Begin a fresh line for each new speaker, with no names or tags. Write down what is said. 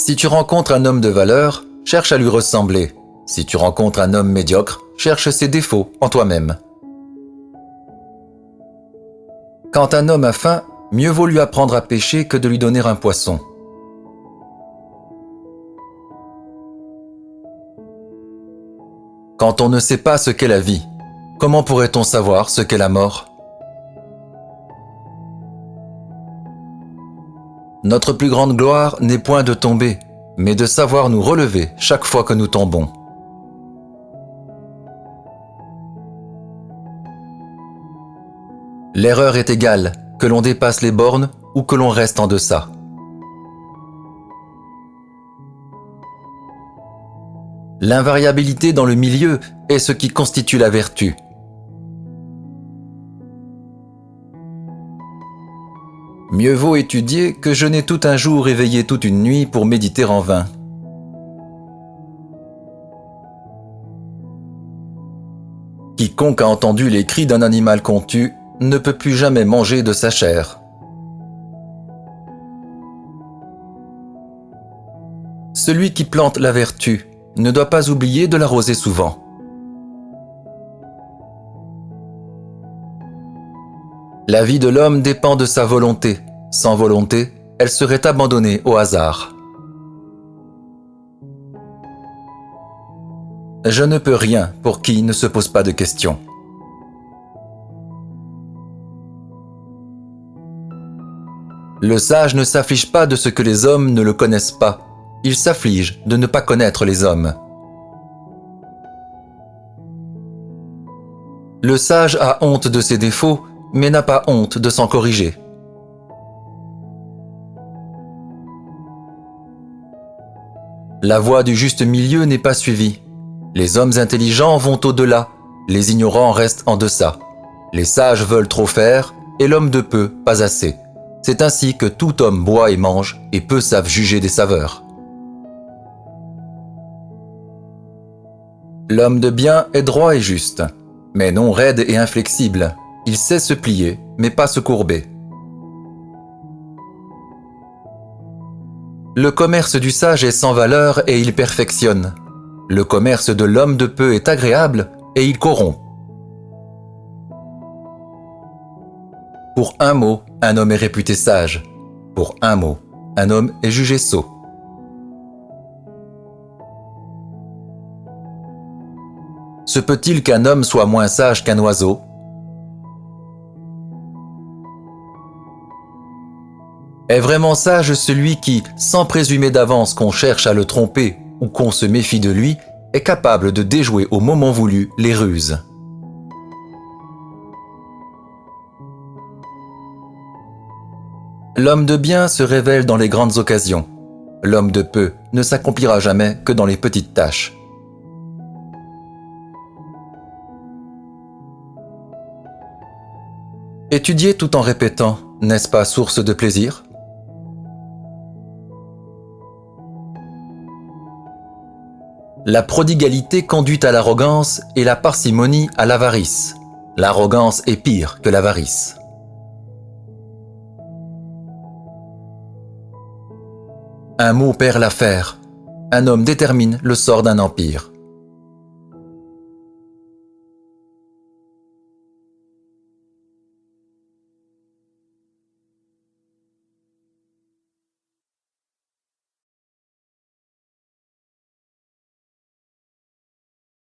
Si tu rencontres un homme de valeur, cherche à lui ressembler. Si tu rencontres un homme médiocre, cherche ses défauts en toi-même. Quand un homme a faim, mieux vaut lui apprendre à pêcher que de lui donner un poisson. Quand on ne sait pas ce qu'est la vie, comment pourrait-on savoir ce qu'est la mort? Notre plus grande gloire n'est point de tomber, mais de savoir nous relever chaque fois que nous tombons. L'erreur est égale, que l'on dépasse les bornes ou que l'on reste en deçà. L'invariabilité dans le milieu est ce qui constitue la vertu. Mieux vaut étudier que jeûner tout un jour et veiller toute une nuit pour méditer en vain. Quiconque a entendu les cris d'un animal qu'on tue ne peut plus jamais manger de sa chair. Celui qui plante la vertu ne doit pas oublier de l'arroser souvent. La vie de l'homme dépend de sa volonté. Sans volonté, elle serait abandonnée au hasard. Je ne peux rien pour qui ne se pose pas de questions. Le sage ne s'afflige pas de ce que les hommes ne le connaissent pas. Il s'afflige de ne pas connaître les hommes. Le sage a honte de ses défauts, mais n'a pas honte de s'en corriger. La voie du juste milieu n'est pas suivie. Les hommes intelligents vont au-delà, les ignorants restent en deçà. Les sages veulent trop faire, et l'homme de peu, pas assez. C'est ainsi que tout homme boit et mange, et peu savent juger des saveurs. L'homme de bien est droit et juste, mais non raide et inflexible. Il sait se plier, mais pas se courber. Le commerce du sage est sans valeur et il perfectionne. Le commerce de l'homme de peu est agréable et il corrompt. Pour un mot, un homme est réputé sage. Pour un mot, un homme est jugé sot. Se peut-il qu'un homme soit moins sage qu'un oiseau? Est vraiment sage celui qui, sans présumer d'avance qu'on cherche à le tromper ou qu'on se méfie de lui, est capable de déjouer au moment voulu les ruses. L'homme de bien se révèle dans les grandes occasions. L'homme de peu ne s'accomplira jamais que dans les petites tâches. Étudier tout en répétant, n'est-ce pas source de plaisir? La prodigalité conduit à l'arrogance et la parcimonie à l'avarice. L'arrogance est pire que l'avarice. Un mot perd l'affaire. Un homme détermine le sort d'un empire.